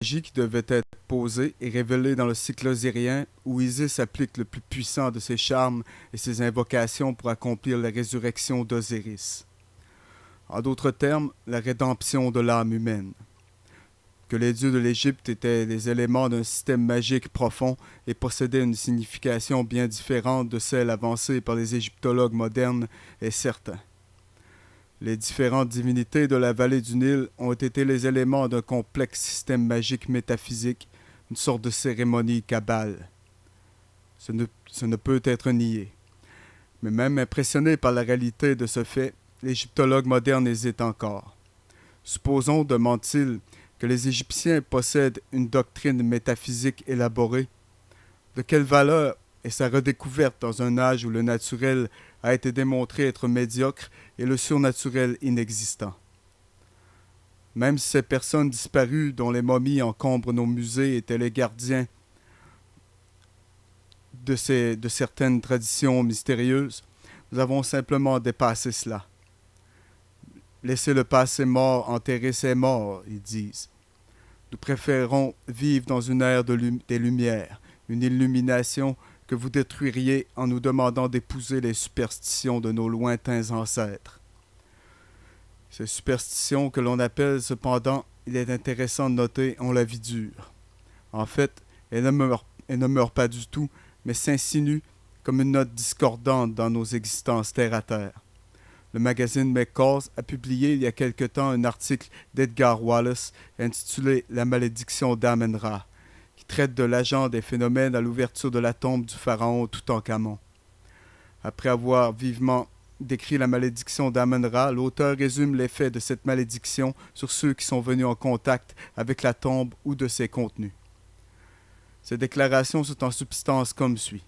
Magie qui devait être posée et révélée dans le cycle osirien où Isis applique le plus puissant de ses charmes et ses invocations pour accomplir la résurrection d'Osiris. En d'autres termes, la rédemption de l'âme humaine. Que les dieux de l'Égypte étaient les éléments d'un système magique profond et possédaient une signification bien différente de celle avancée par les égyptologues modernes est certain. Les différentes divinités de la vallée du Nil ont été les éléments d'un complexe système magique métaphysique, une sorte de cérémonie kabbale. Ce ne peut être nié. Mais même impressionnés par la réalité de ce fait, l'égyptologue moderne hésite encore. Supposons, demande-t-il, que les Égyptiens possèdent une doctrine métaphysique élaborée. De quelle valeur est sa redécouverte dans un âge où le naturel a été démontré être médiocre et le surnaturel inexistant? Même si ces personnes disparues dont les momies encombrent nos musées étaient les gardiens de certaines traditions mystérieuses, nous avons simplement dépassé cela. Laissez le passé mort enterrer ses morts, ils disent. Nous préférons vivre dans une ère des Lumières, une illumination que vous détruiriez en nous demandant d'épouser les superstitions de nos lointains ancêtres. Ces superstitions que l'on appelle cependant, il est intéressant de noter, ont la vie dure. En fait, elles ne meurent pas du tout, mais s'insinuent comme une note discordante dans nos existences terre à terre. Le magazine McCall a publié il y a quelque temps un article d'Edgar Wallace intitulé « La malédiction d'Amen-Ra », qui traite de l'agent des phénomènes à l'ouverture de la tombe du pharaon Toutankhamon. Après avoir vivement décrit la malédiction d'Amen-Ra, l'auteur résume l'effet de cette malédiction sur ceux qui sont venus en contact avec la tombe ou de ses contenus. Ces déclarations sont en substance comme suit.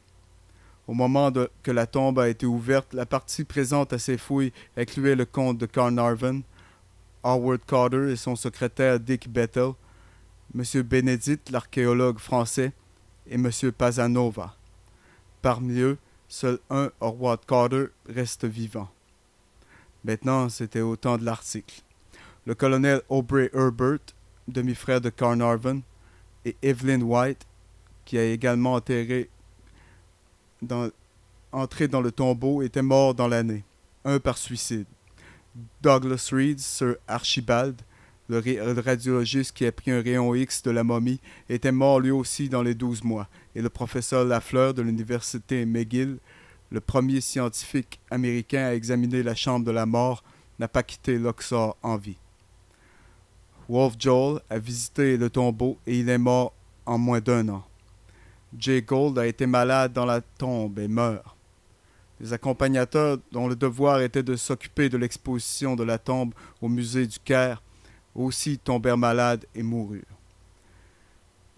Au moment que la tombe a été ouverte, la partie présente à ses fouilles incluait le comte de Carnarvon, Howard Carter et son secrétaire Dick Bethel, M. Bénédite, l'archéologue français, et M. Pazanova. Parmi eux, seul un, Howard Carter, reste vivant. Maintenant, c'était au temps de l'article. Le colonel Aubrey Herbert, demi-frère de Carnarvon, et Evelyn White, qui a également entré dans le tombeau, étaient morts dans l'année, un par suicide. Douglas Reed, Sir Archibald, le radiologiste qui a pris un rayon X de la momie, était mort lui aussi dans les 12 mois, et le professeur Lafleur de l'université McGill, le premier scientifique américain à examiner la chambre de la mort, n'a pas quitté Luxor en vie. Wolf Joel a visité le tombeau et il est mort en moins d'1 an. Jay Gould a été malade dans la tombe et meurt. Les accompagnateurs, dont le devoir était de s'occuper de l'exposition de la tombe au musée du Caire, aussi tombèrent malades et moururent.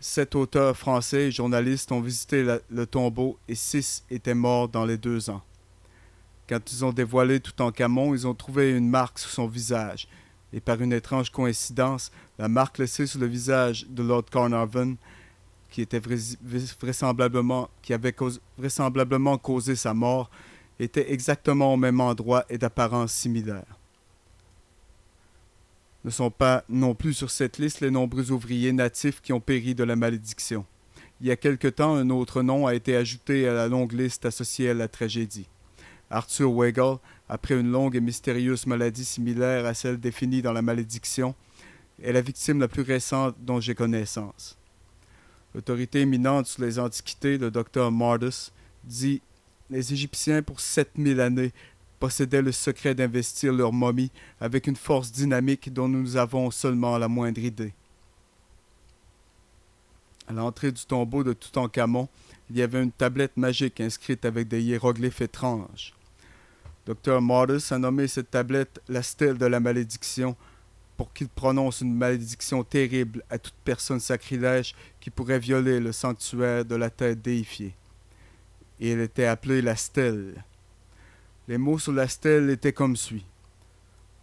7 auteurs français et journalistes ont visité le tombeau et 6 étaient morts dans les 2 ans. Quand ils ont dévoilé Toutankhamon, ils ont trouvé une marque sur son visage. Et par une étrange coïncidence, la marque laissée sur le visage de Lord Carnarvon, qui avait vraisemblablement causé sa mort, était exactement au même endroit et d'apparence similaire. Ne sont pas non plus sur cette liste les nombreux ouvriers natifs qui ont péri de la malédiction. Il y a quelque temps, un autre nom a été ajouté à la longue liste associée à la tragédie. Arthur Weigel, après une longue et mystérieuse maladie similaire à celle définie dans la malédiction, est la victime la plus récente dont j'ai connaissance. L'autorité éminente sur les antiquités, le docteur Mardus, dit « Les Égyptiens, pour 7000 années, possédaient le secret d'investir leurs momies avec une force dynamique dont nous avons seulement la moindre idée. » À l'entrée du tombeau de Toutankhamon, il y avait une tablette magique inscrite avec des hiéroglyphes étranges. Dr. Mardus a nommé cette tablette la stèle de la malédiction pour qu'il prononce une malédiction terrible à toute personne sacrilège qui pourrait violer le sanctuaire de la tête déifiée. Et elle était appelée la stèle. Les mots sur la stèle étaient comme suit.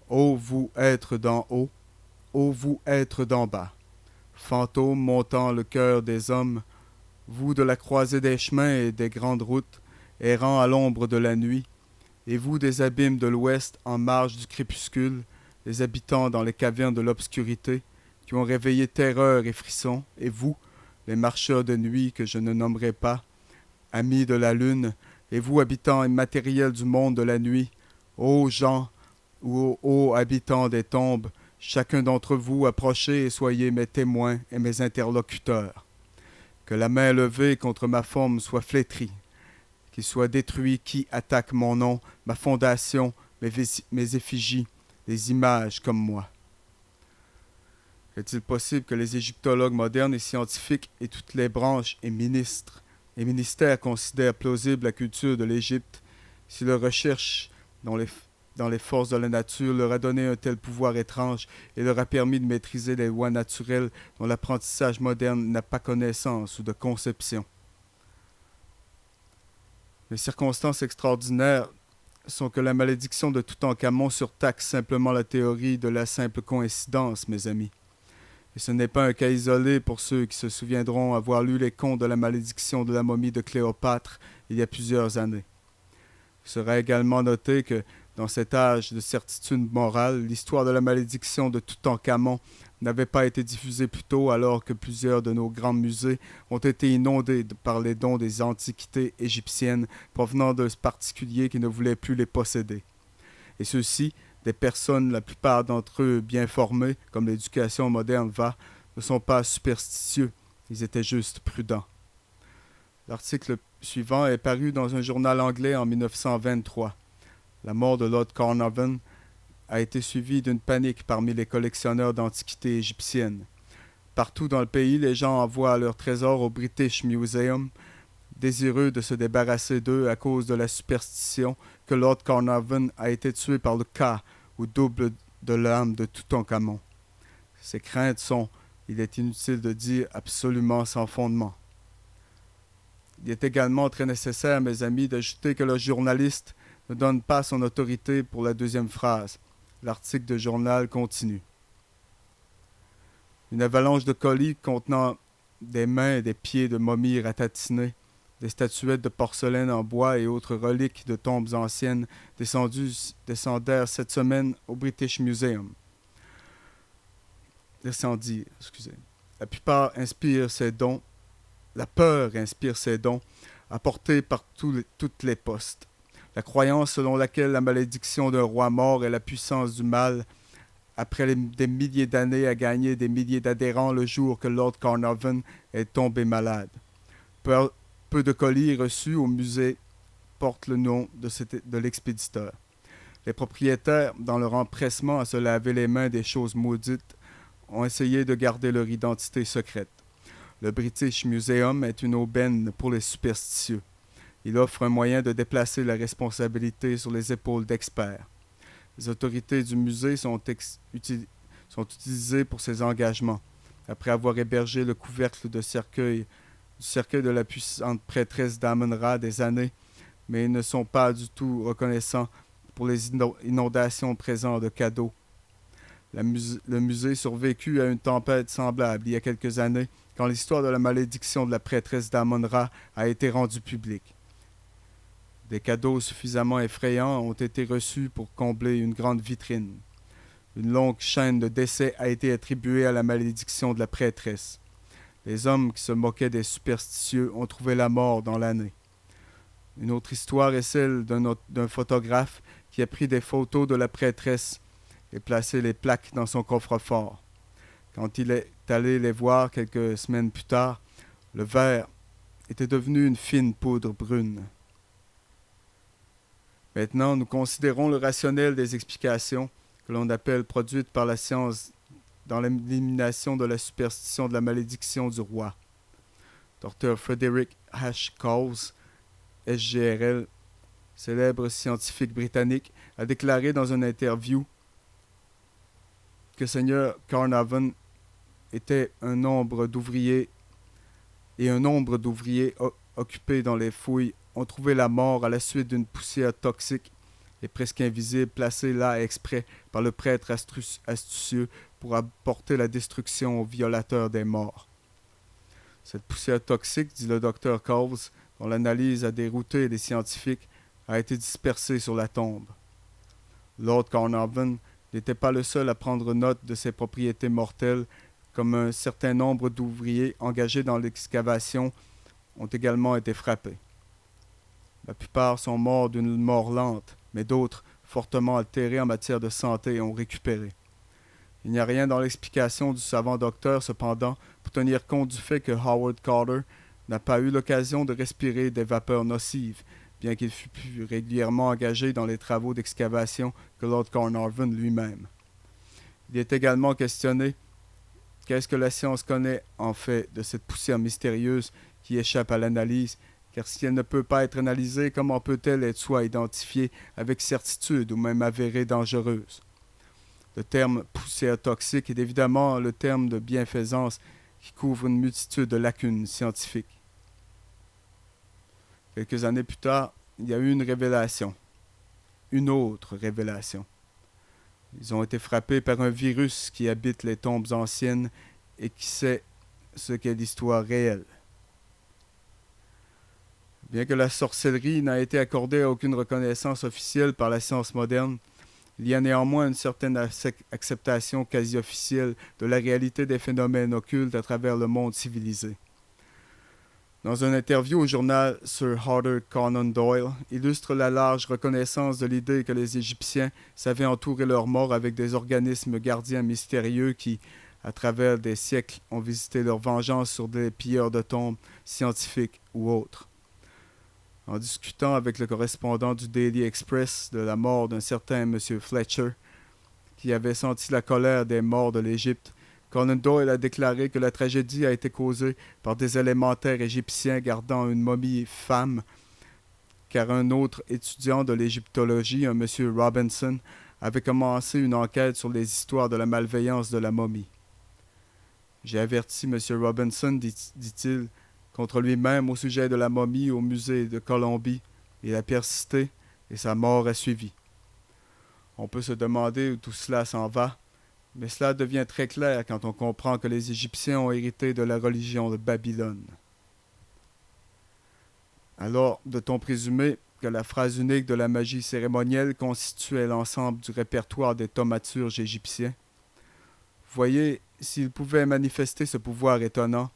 Ô vous êtres d'en haut, ô vous êtres d'en bas, fantômes montant le cœur des hommes, vous de la croisée des chemins et des grandes routes, errant à l'ombre de la nuit, et vous des abîmes de l'ouest en marge du crépuscule, les habitants dans les cavernes de l'obscurité, qui ont réveillé terreur et frisson, et vous, les marcheurs de nuit que je ne nommerai pas, amis de la lune, et vous, habitants immatériels du monde de la nuit, ô gens ou ô habitants des tombes, chacun d'entre vous approchez et soyez mes témoins et mes interlocuteurs. Que la main levée contre ma forme soit flétrie, qu'il soit détruit qui attaque mon nom, ma fondation, mes effigies, les images comme moi. Est-il possible que les égyptologues modernes et scientifiques et toutes les branches et ministères considèrent plausible la culture de l'Égypte si leur recherche dans les forces de la nature leur a donné un tel pouvoir étrange et leur a permis de maîtriser les lois naturelles dont l'apprentissage moderne n'a pas connaissance ou de conception? Les circonstances extraordinaires sont que la malédiction de Toutankhamon surtaxe simplement la théorie de la simple coïncidence, mes amis. Et ce n'est pas un cas isolé pour ceux qui se souviendront avoir lu les contes de la malédiction de la momie de Cléopâtre il y a plusieurs années. Il sera également noté que, dans cet âge de certitude morale, l'histoire de la malédiction de Toutankhamon n'avait pas été diffusée plus tôt alors que plusieurs de nos grands musées ont été inondés par les dons des antiquités égyptiennes provenant de particuliers qui ne voulaient plus les posséder. Et ceux-ci, des personnes, la plupart d'entre eux bien formées, comme l'éducation moderne va, ne sont pas superstitieux, ils étaient juste prudents. L'article suivant est paru dans un journal anglais en 1923. La mort de Lord Carnarvon a été suivie d'une panique parmi les collectionneurs d'antiquités égyptiennes. Partout dans le pays, les gens envoient leurs trésors au British Museum, désireux de se débarrasser d'eux à cause de la superstition que Lord Carnarvon a été tué par le Ka, ou double de l'âme de Toutankhamon. Ces craintes sont, il est inutile de dire, absolument sans fondement. Il est également très nécessaire, mes amis, d'ajouter que le journaliste ne donne pas son autorité pour la deuxième phrase. L'article de journal continue. Une avalanche de colis contenant des mains et des pieds de momies ratatinées, des statuettes de porcelaine en bois et autres reliques de tombes anciennes descendèrent cette semaine au British Museum. La peur inspire ces dons, apportés par toutes les postes. La croyance selon laquelle la malédiction d'un roi mort et la puissance du mal, après des milliers d'années, a gagné des milliers d'adhérents le jour que Lord Carnarvon est tombé malade. Peu de colis reçus au musée portent le nom de l'expéditeur. Les propriétaires, dans leur empressement à se laver les mains des choses maudites, ont essayé de garder leur identité secrète. Le British Museum est une aubaine pour les superstitieux. Il offre un moyen de déplacer la responsabilité sur les épaules d'experts. Les autorités du musée sont utilisées pour ces engagements, après avoir hébergé le couvercle du cercueil de la puissante prêtresse d'Amon-Ra des années, mais ils ne sont pas du tout reconnaissants pour les inondations présentes de cadeaux. Le musée survécut à une tempête semblable il y a quelques années, quand l'histoire de la malédiction de la prêtresse d'Amon-Ra a été rendue publique. Des cadeaux suffisamment effrayants ont été reçus pour combler une grande vitrine. Une longue chaîne de décès a été attribuée à la malédiction de la prêtresse. Les hommes qui se moquaient des superstitieux ont trouvé la mort dans l'année. Une autre histoire est celle d'un photographe qui a pris des photos de la prêtresse et placé les plaques dans son coffre-fort. Quand il est allé les voir quelques semaines plus tard, le verre était devenu une fine poudre brune. Maintenant, nous considérons le rationnel des explications que l'on appelle produites par la science dans l'élimination de la superstition de la malédiction du roi. Dr. Frederick H. Coles, SGRL, célèbre scientifique britannique, a déclaré dans une interview que Seigneur Carnarvon était un nombre d'ouvriers occupés dans les fouilles ont trouvé la mort à la suite d'une poussière toxique et presque invisible placée là exprès par le prêtre astucieux pour apporter la destruction aux violateurs des morts. Cette poussière toxique, dit le docteur Coles, dont l'analyse a dérouté les scientifiques, a été dispersée sur la tombe. Lord Carnarvon n'était pas le seul à prendre note de ses propriétés mortelles comme un certain nombre d'ouvriers engagés dans l'excavation, ont également été frappés. La plupart sont morts d'une mort lente, mais d'autres, fortement altérés en matière de santé, ont récupéré. Il n'y a rien dans l'explication du savant docteur, cependant, pour tenir compte du fait que Howard Carter n'a pas eu l'occasion de respirer des vapeurs nocives, bien qu'il fût plus régulièrement engagé dans les travaux d'excavation que Lord Carnarvon lui-même. Il est également questionné qu'est-ce que la science connaît en fait de cette poussière mystérieuse qui échappe à l'analyse, car si elle ne peut pas être analysée, comment peut-elle être soit identifiée avec certitude ou même avérée dangereuse? Le terme poussière toxique est évidemment le terme de bienfaisance qui couvre une multitude de lacunes scientifiques. Quelques années plus tard, il y a eu une révélation. Une autre révélation. Ils ont été frappés par un virus qui habite les tombes anciennes et qui sait ce qu'est l'histoire réelle. Bien que la sorcellerie n'a été accordée à aucune reconnaissance officielle par la science moderne, il y a néanmoins une certaine acceptation quasi officielle de la réalité des phénomènes occultes à travers le monde civilisé. Dans une interview au journal, Sir Arthur Conan Doyle illustre la large reconnaissance de l'idée que les Égyptiens savaient entourer leurs morts avec des organismes gardiens mystérieux qui, à travers des siècles, ont visité leur vengeance sur des pilleurs de tombes scientifiques ou autres. En discutant avec le correspondant du Daily Express de la mort d'un certain M. Fletcher, qui avait senti la colère des morts de l'Égypte, Conan Doyle a déclaré que la tragédie a été causée par des élémentaires égyptiens gardant une momie femme, car un autre étudiant de l'égyptologie, un M. Robinson, avait commencé une enquête sur les histoires de la malveillance de la momie. J'ai averti M. Robinson, dit-il, contre lui-même au sujet de la momie au musée de Colombie. Il a persisté et sa mort a suivi. On peut se demander où tout cela s'en va, mais cela devient très clair quand on comprend que les Égyptiens ont hérité de la religion de Babylone. Alors, doit-on présumer que la phrase unique de la magie cérémonielle constituait l'ensemble du répertoire des thaumaturges égyptiens? Voyez, s'il pouvait manifester ce pouvoir étonnant,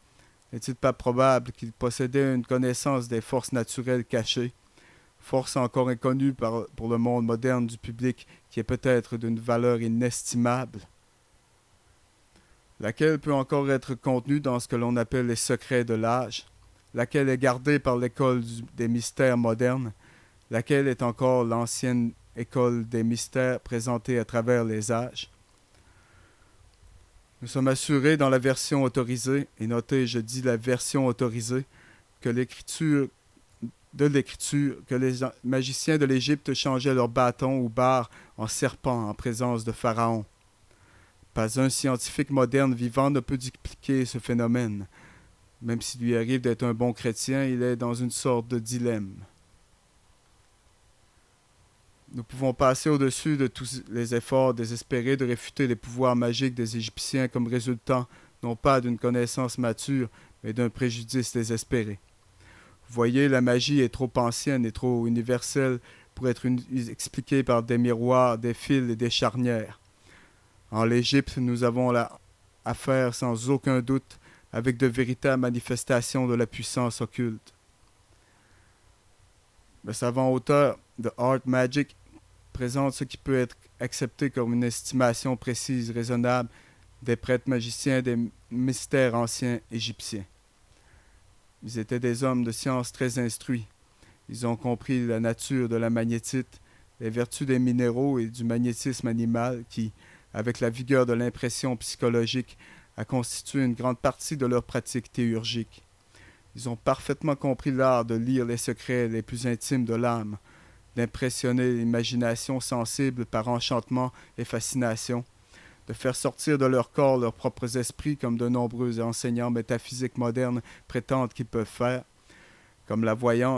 n'est-il pas probable qu'il possédait une connaissance des forces naturelles cachées, force encore inconnue pour le monde moderne du public qui est peut-être d'une valeur inestimable, laquelle peut encore être contenue dans ce que l'on appelle les secrets de l'âge, laquelle est gardée par l'école des mystères modernes, laquelle est encore l'ancienne école des mystères présentée à travers les âges. Nous sommes assurés dans la version autorisée, et notez, je dis la version autorisée, que l'écriture, que les magiciens de l'Égypte changeaient leurs bâtons ou barres en serpents en présence de Pharaon. Pas un scientifique moderne vivant ne peut expliquer ce phénomène. Même s'il lui arrive d'être un bon chrétien, il est dans une sorte de dilemme. Nous pouvons passer au-dessus de tous les efforts désespérés de réfuter les pouvoirs magiques des Égyptiens comme résultant non pas d'une connaissance mature, mais d'un préjudice désespéré. Vous voyez, la magie est trop ancienne et trop universelle pour être expliquée par des miroirs, des fils et des charnières. En l'Égypte, nous avons affaire sans aucun doute avec de véritables manifestations de la puissance occulte. Le savant auteur de Art Magic présente ce qui peut être accepté comme une estimation précise, raisonnable des prêtres magiciens des mystères anciens égyptiens. Ils étaient des hommes de science très instruits. Ils ont compris la nature de la magnétite, les vertus des minéraux et du magnétisme animal qui, avec la vigueur de l'impression psychologique, a constitué une grande partie de leur pratique théurgique. Ils ont parfaitement compris l'art de lire les secrets les plus intimes de l'âme, d'impressionner l'imagination sensible par enchantement et fascination, de faire sortir de leur corps leurs propres esprits comme de nombreux enseignants métaphysiques modernes prétendent qu'ils peuvent faire, comme la voyance